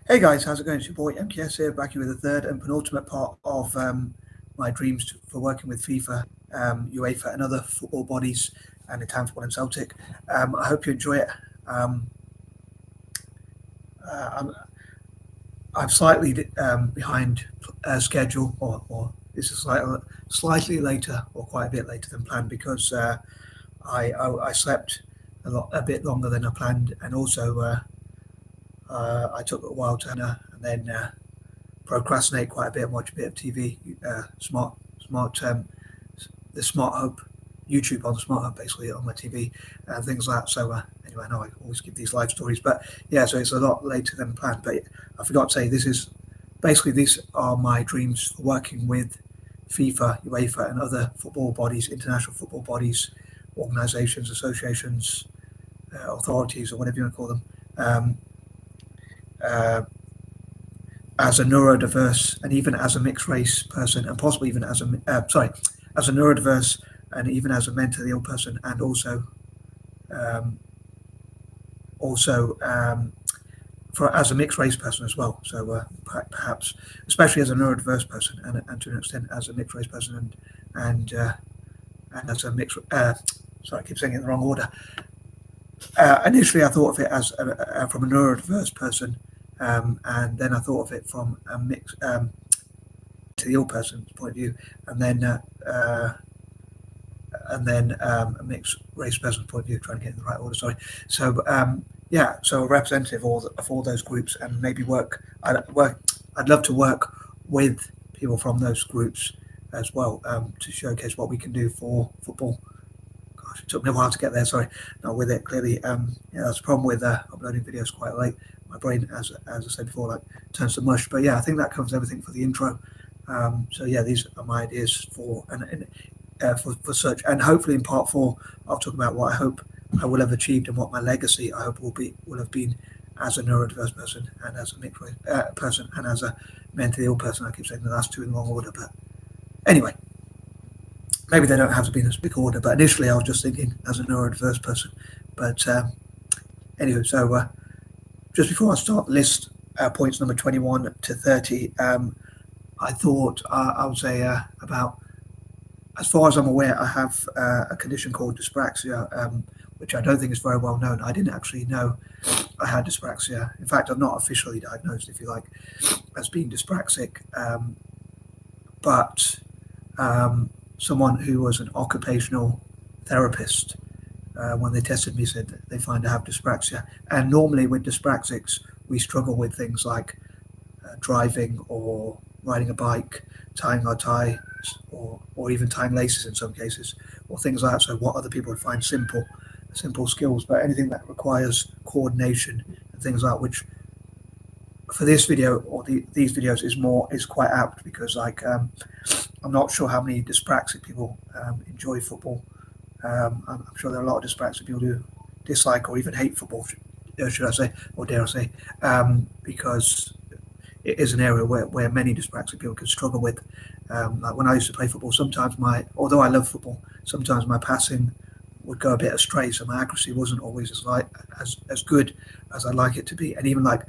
Hey guys, how's it going? It's your boy MKS here, back here with the third and penultimate part of my dreams for working with FIFA, UEFA, and other football bodies, and in town football and Celtic. I hope you enjoy it. I'm slightly behind schedule, or this is slightly later, or quite a bit later than planned, because I slept a bit longer than I planned, and also I took a while to and then procrastinate quite a bit and watch a bit of TV, the Smart Hub, YouTube on the Smart Hub, basically on my TV and things like that. So anyway, I know I always give these live stories, but yeah, so it's a lot later than planned. But I forgot to say, these are my dreams for working with FIFA, UEFA, and other football bodies, international football bodies, organisations, associations, authorities, or whatever you want to call them. As a neurodiverse and even as a mixed race person, and possibly even as a neurodiverse and even as a mentally ill person, and also for as a mixed race person as well. So perhaps, especially as a neurodiverse person, and to an extent as a mixed race person, and as a mixed. Sorry, I keep saying it in the wrong order. Initially, I thought of it as from a neurodiverse person. And then I thought of it from a mixed to the ill person's point of view, and then a mixed race person's point of view, trying to get in the right order. Sorry. So so a representative of all those groups, and maybe I'd love to work with people from those groups as well, to showcase what we can do for football. Gosh, it took me a while to get there. Sorry, not with it clearly. That's a problem with uploading videos quite late. My brain, as I said before, turns to mush. But yeah, I think that covers everything for the intro. So yeah, these are my ideas for such, and hopefully in part 4, I'll talk about what I hope I will have achieved and what my legacy I hope will have been as a neurodiverse person, and as a mixed race person, and as a mentally ill person. I keep saying the last two in the wrong order, but anyway, maybe they don't have to be in this big order. But initially, I was just thinking as a neurodiverse person. But anyway, so. Just before I start the list, points number 21 to 30, I thought I would say about, as far as I'm aware, I have a condition called dyspraxia, which I don't think is very well known. I didn't actually know I had dyspraxia. In fact, I'm not officially diagnosed, if you like, as being dyspraxic. But someone who was an occupational therapist, when they tested me, said that they find I have dyspraxia. And normally with dyspraxics, we struggle with things like driving or riding a bike, tying our tie, or even tying laces in some cases, or things like that. So what other people would find simple skills, but anything that requires coordination and things like that, which for this video or these videos is quite apt, because I'm not sure how many dyspraxic people enjoy football. I'm sure there are a lot of dyspraxic people who dislike or even hate football, should I say, or dare I say, because it is an area where many dyspraxic people can struggle with. Like when I used to play football, sometimes although I love football, sometimes my passing would go a bit astray, so my accuracy wasn't always as good as I'd like it to be. And even like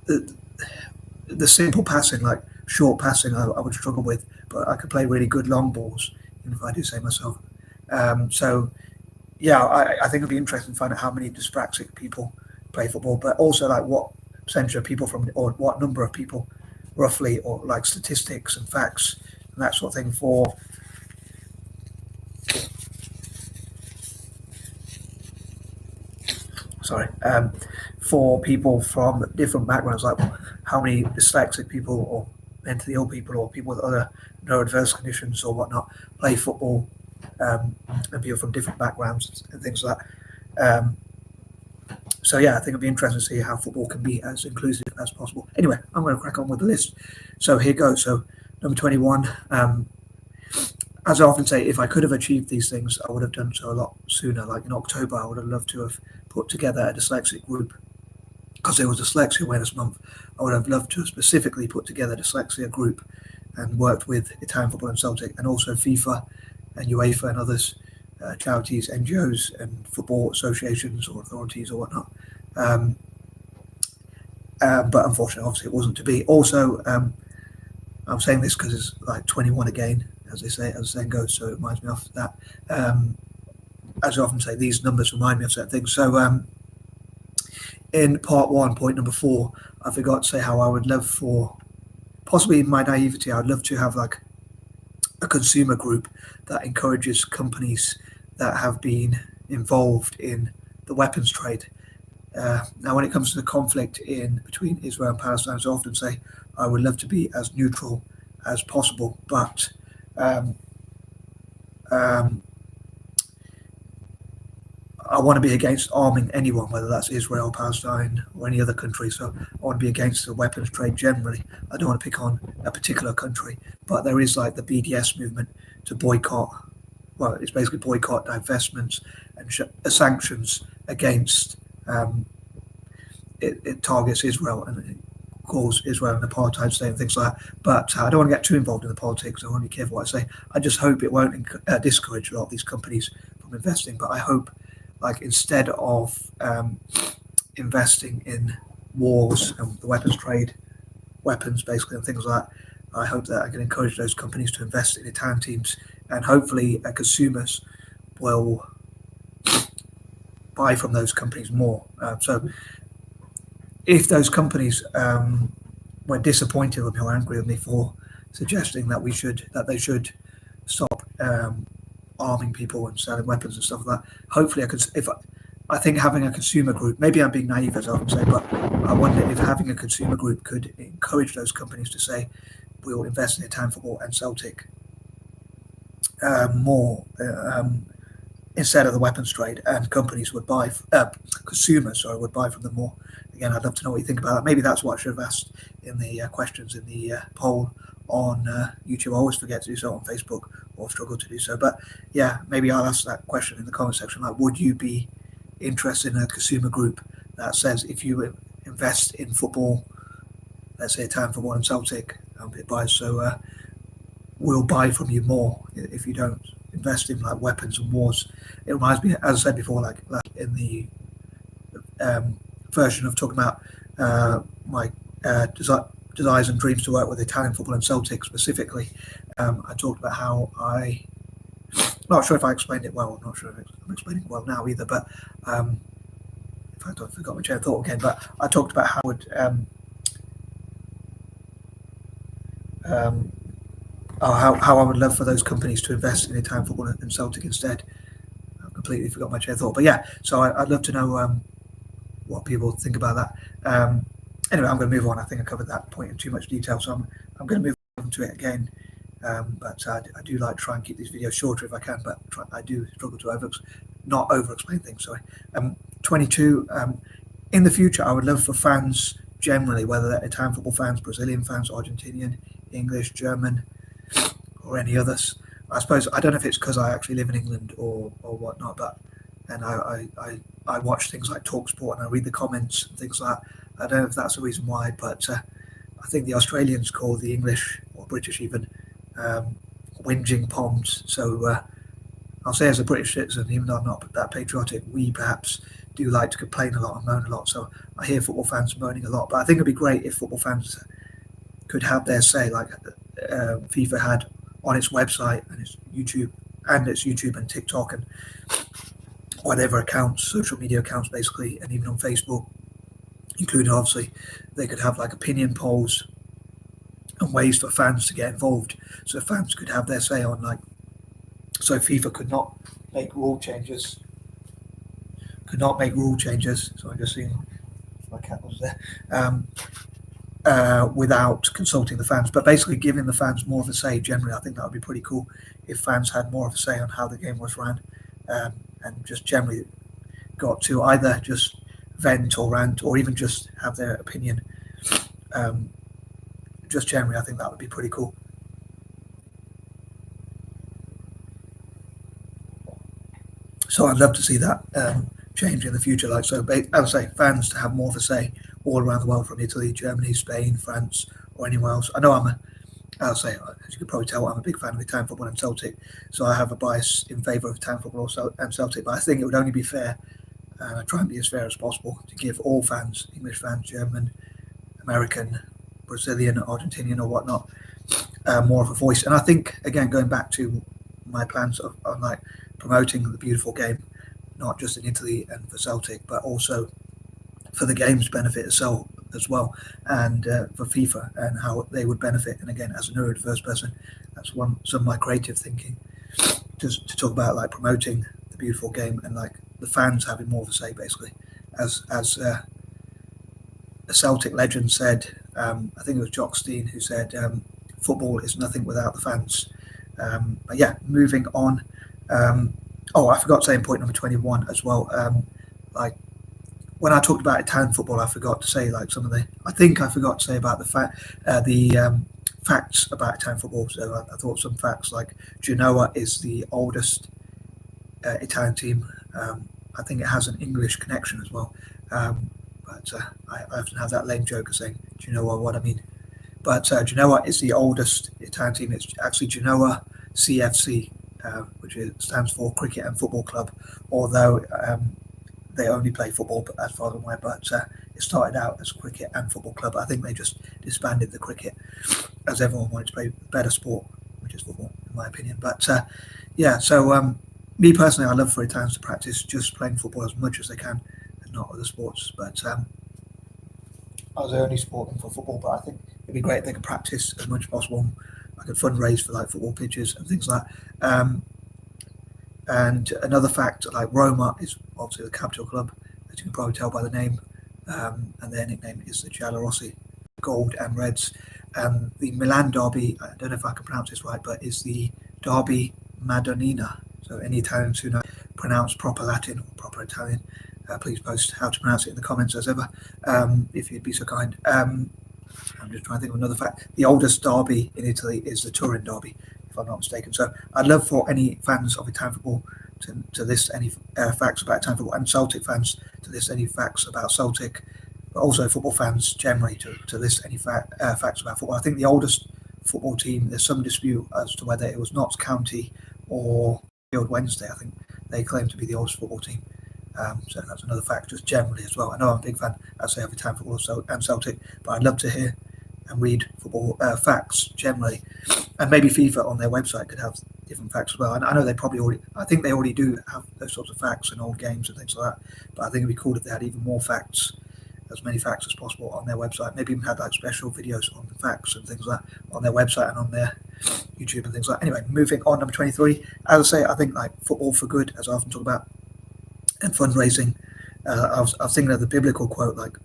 the simple passing, like short passing, I would struggle with, but I could play really good long balls, even if I do say myself. So yeah, I think it'd be interesting to find out how many dyspraxic people play football, but also like what percentage of people or what number of people roughly, or like statistics and facts and that sort of thing for people from different backgrounds, like how many dyslexic people or mentally ill people or people with other neurodiverse conditions or whatnot play football, and people from different backgrounds and things like that. So yeah, I think it'd be interesting to see how football can be as inclusive as possible. Anyway, I'm going to crack on with the list. So here goes. So number 21. As I often say, if I could have achieved these things, I would have done so a lot sooner. Like in October, I would have loved to have put together a dyslexic group, because it was Dyslexia Awareness Month. I would have loved to have specifically put together a dyslexia group and worked with Italian Football and Celtic, and also FIFA and UEFA and others, charities, NGOs, and football associations or authorities or whatnot. But unfortunately, obviously, it wasn't to be. Also, I'm saying this because it's like 21 again, as they say, as the saying goes. So it reminds me of that. As I often say, these numbers remind me of certain things. So in part one, point number 4, I forgot to say how I would love for, possibly in my naivety, I'd love to have like a consumer group that encourages companies that have been involved in the weapons trade. Now, when it comes to the conflict in between Israel and Palestine, I often say I would love to be as neutral as possible, but um, um, I want to be against arming anyone, whether that's Israel, Palestine, or any other country. So I want to be against the weapons trade generally. I don't want to pick on a particular country, but there is like the BDS movement to boycott. Well, it's basically boycott, divestments, and sanctions against. It targets Israel and it calls Israel an apartheid state and things like that. But I don't want to get too involved in the politics. I want to be careful what I say. I just hope it won't discourage a lot of these companies from investing. But I hope, like, instead of investing in wars and the weapons trade, weapons basically and things like that, I hope that I can encourage those companies to invest in Italian teams, and hopefully consumers will buy from those companies more. So if those companies were disappointed with me or angry with me for suggesting that they should stop arming people and selling weapons and stuff like that, hopefully I think having a consumer group, maybe I'm being naive as I often say, but I wonder if having a consumer group could encourage those companies to say, we will invest in Italian football and Celtic more instead of the weapons trade, and companies would buy, consumers, would buy from them more. Again, I'd love to know what you think about that. Maybe that's what I should have asked in the questions in the poll on YouTube. I always forget to do so on Facebook or struggle to do so. But yeah, maybe I'll ask that question in the comment section. Like, would you be interested in a consumer group that says if you invest in football, let's say Italian football and Celtic, it buys, so we'll buy from you more if you don't invest in like weapons and wars. It reminds me, as I said before, like in the version of talking about my desires and dreams to work with Italian football and Celtic specifically, I talked about how not sure if I explained it well. I'm not sure if I'm explaining it well now either, but in fact I forgot my chain of thought again, but I talked about how I would love for those companies to invest in Italian football and Celtic instead. I completely forgot my chain of thought, but yeah, so I'd love to know what people think about that. Anyway, I'm going to move on. I think I covered that point in too much detail, so I'm going to move on to it again. But I do like to try and keep these videos shorter if I can, but I do struggle to not over-explain things. Sorry. 22. In the future, I would love for fans generally, whether they're Italian football fans, Brazilian fans, Argentinian, English, German, or any others. I suppose I don't know if it's because I actually live in England or whatnot, but and I watch things like TalkSport and I read the comments and things like that. I don't know if that's the reason why, but I think the Australians call the English or British even whinging poms. So I'll say as a British citizen, even though I'm not that patriotic, we perhaps do like to complain a lot and moan a lot. So I hear football fans moaning a lot, but I think it'd be great if football fans could have their say, like FIFA had on its website and its YouTube and TikTok and whatever accounts, social media accounts basically, and even on Facebook, including obviously, they could have like opinion polls and ways for fans to get involved, so fans could have their say on, like, so FIFA could not make rule changes. So I just seen my cat was there. Without consulting the fans, but basically giving the fans more of a say. Generally, I think that would be pretty cool if fans had more of a say on how the game was ran, and just generally got to either just vent or rant or even just have their opinion. Just generally, I think that would be pretty cool. So I'd love to see that change in the future. Like, so, as I say, fans to have more of a say all around the world, from Italy, Germany, Spain, France, or anywhere else. I know I'll say, as you can probably tell, I'm a big fan of Italian football and Celtic, so I have a bias in favour of Italian football and Celtic. But I think it would only be fair, and I try and be as fair as possible, to give all fans, English fans, German, American, Brazilian, Argentinian, or whatnot, more of a voice. And I think, again, going back to my plans on like promoting the beautiful game, not just in Italy and for Celtic, but also for the game's benefit itself as well, and for FIFA and how they would benefit. And again, as a neurodiverse person, that's some of my creative thinking, just to talk about like promoting the beautiful game and like the fans having more of a say, basically. As a Celtic legend said, I think it was Jock Stein who said, "Football is nothing without the fans." But yeah, moving on. Oh, I forgot to say in point number 21 as well. Like when I talked about Italian football, I forgot to say like some of the. I think I forgot to say about the facts about Italian football. So I thought some facts like Genoa is the oldest Italian team. I think it has an English connection as well. But I often have that lame joke of saying, "Do you know what I mean?" But Genoa is the oldest Italian team. It's actually Genoa CFC, which stands for Cricket and Football Club, although they only play football as far as I'm aware. But it started out as Cricket and Football Club. I think they just disbanded the cricket as everyone wanted to play better sport, which is football, in my opinion. But yeah, so me personally, I love for Italians to practice just playing football as much as they can and not other sports. But I was only supporting for football, but I think it'd be great if they could practice as much as possible. I could fundraise for like football pitches and things like that. And another fact, like Roma is obviously the capital club, as you can probably tell by the name, and their nickname is the Giallorossi, gold and reds. The Milan derby, I don't know if I can pronounce this right, but is the Derby Madonnina. So any Italians who know pronounce proper Latin or proper Italian, please post how to pronounce it in the comments as ever, if you'd be so kind. I'm just trying to think of another fact. The oldest derby in Italy is the Turin derby, if I'm not mistaken. So I'd love for any fans of Italian football to list any facts about Italian football, and Celtic fans to list any facts about Celtic, but also football fans generally to list any facts about football. I think the oldest football team, there's some dispute as to whether it was Notts County or Field Wednesday. I think they claim to be the oldest football team. So that's another fact just generally as well. I know I'm a big fan, as I say, of Italian football and Celtic, but I'd love to hear and read football facts generally, and maybe FIFA on their website could have different facts as well. And I know they probably already, I think they already do have those sorts of facts in old games and things like that, but I think it'd be cool if they had even more facts, as many facts as possible on their website. Maybe even had like special videos on the facts and things like that on their website and on their YouTube and things like that. Anyway, moving on, number 23. As I say, I think like football for good, as I often talk about, and fundraising. I was thinking of the biblical quote, like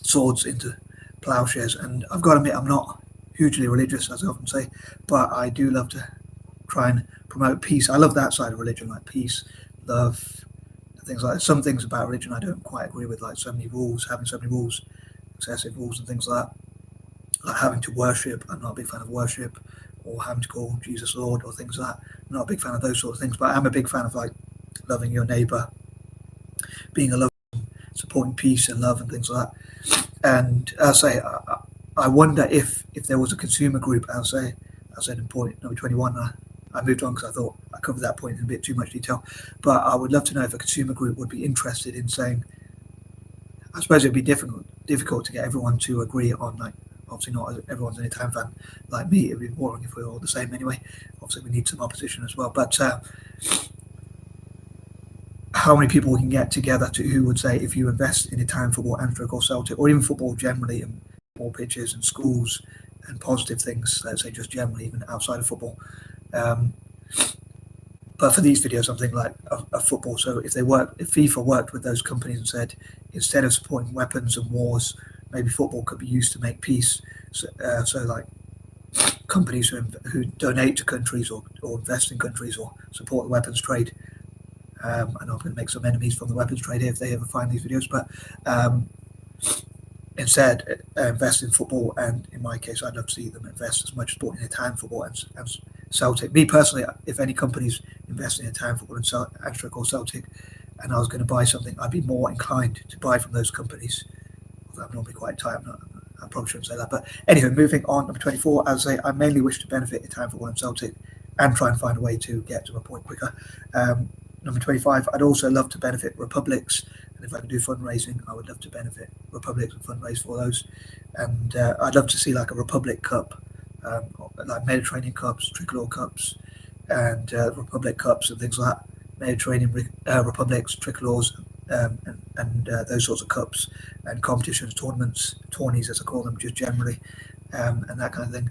swords into plowshares. And I've got to admit, I'm not hugely religious, as I often say, but I do love to try and promote peace. I love that side of religion, like peace, love, things like that. Some things about religion I don't quite agree with, like having so many rules, excessive rules and things like that. Like having to worship, I'm not a big fan of worship, or having to call Jesus Lord or things like that. I'm not a big fan of those sort of things, but I'm a big fan of like loving your neighbour, being a lover, supporting peace and love and things like that. And I say, I wonder if there was a consumer group, I said in point number 21, I moved on because I thought I covered that point in a bit too much detail, but I would love to know if a consumer group would be interested in saying, I suppose it'd be difficult to get everyone to agree on, like, obviously not everyone's an Italian fan like me, it'd be boring if we were all the same anyway. Obviously we need some opposition as well, but how many people we can get together who would say, if you invest in Italian football and or Celtic, or even football generally, and football pitches and schools and positive things, let's say just generally, even outside of football. But for these videos, I'm thinking like a football. So if FIFA worked with those companies and said, instead of supporting weapons and wars, maybe football could be used to make peace. So like companies who donate to countries or invest in countries or support the weapons trade. I know I'm going to make some enemies from the weapons trade here if they ever find these videos, but instead invest in football. And in my case, I'd love to see them invest as much support in Italian football and Celtic. Me personally, if any companies invest in Italian football and or Celtic, and I was going to buy something, I'd be more inclined to buy from those companies. Although I'm normally quite tight, I probably shouldn't say that. But anyway, moving on, number 24, as I say, I mainly wish to benefit Italian football and Celtic and try and find a way to get to a point quicker. Number 25, I'd also love to benefit republics. And if I could do fundraising, I would love to benefit republics and fundraise for those. And I'd love to see like a Republic Cup, like Mediterranean Cups, Tricolor Cups, and Republic Cups and things like that. Mediterranean republics, tricolors, and those sorts of cups and competitions, tournaments, tourneys as I call them, just generally, and that kind of thing.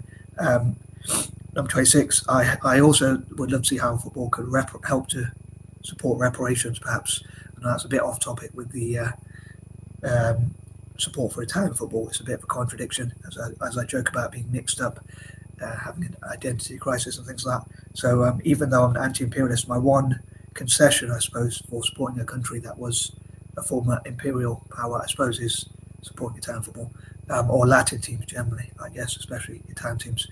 Number 26, I also would love to see how football could help to support reparations, perhaps. And that's a bit off topic with the support for Italian football. It's a bit of a contradiction, as I joke about being mixed up, having an identity crisis and things like that. So even though I'm an anti-imperialist, my one concession, I suppose, for supporting a country that was a former imperial power, I suppose, is supporting Italian football, or Latin teams generally, I guess, especially Italian teams.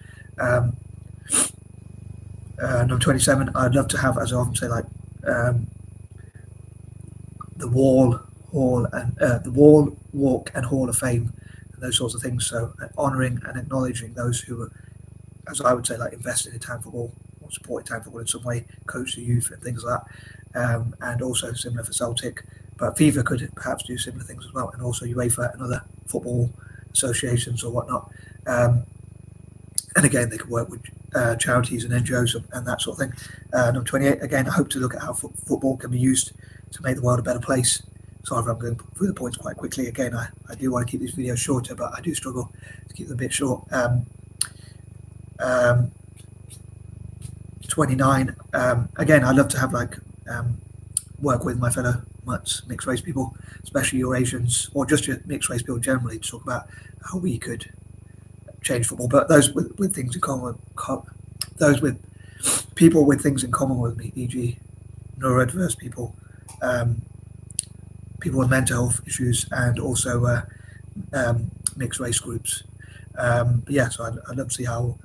Number 27, I'd love to have, as I often say, like the wall, walk, and Hall of Fame, and those sorts of things. So honouring and acknowledging those who are, as I would say, like invested in Italian football or support Italian football in some way, coach the youth and things like that, and also similar for Celtic. But FIFA could perhaps do similar things as well, and also U.E.F.A and other football associations or whatnot. And again, they could work with charities and NGOs and that sort of thing. Number 28, again, I hope to look at how football can be used to make the world a better place. Sorry if I'm going through the points quite quickly. Again, I do want to keep these videos shorter, but I do struggle to keep them a bit short. 29, again, I'd love to have work with my fellow mutts, mixed race people, especially Eurasians, or just mixed race people generally, to talk about how we could change football. But those with things in common, those with people with things in common with me, e.g. neurodiverse people, people with mental health issues, and also mixed race groups. But yeah, so I'd love to see how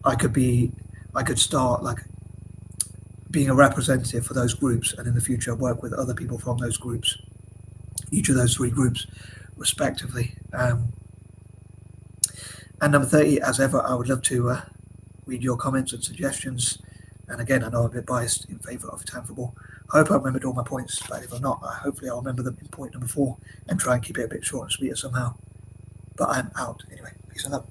I could start like being a representative for those groups, and in the future work with other people from those groups, each of those three groups respectively. And number 30, as ever, I would love to read your comments and suggestions. And again, I know I'm a bit biased in favour of Italian football. I hope I remembered all my points, but if I'm not, hopefully I'll remember them in point number 4 and try and keep it a bit short and sweeter somehow. But I'm out anyway. Peace and love.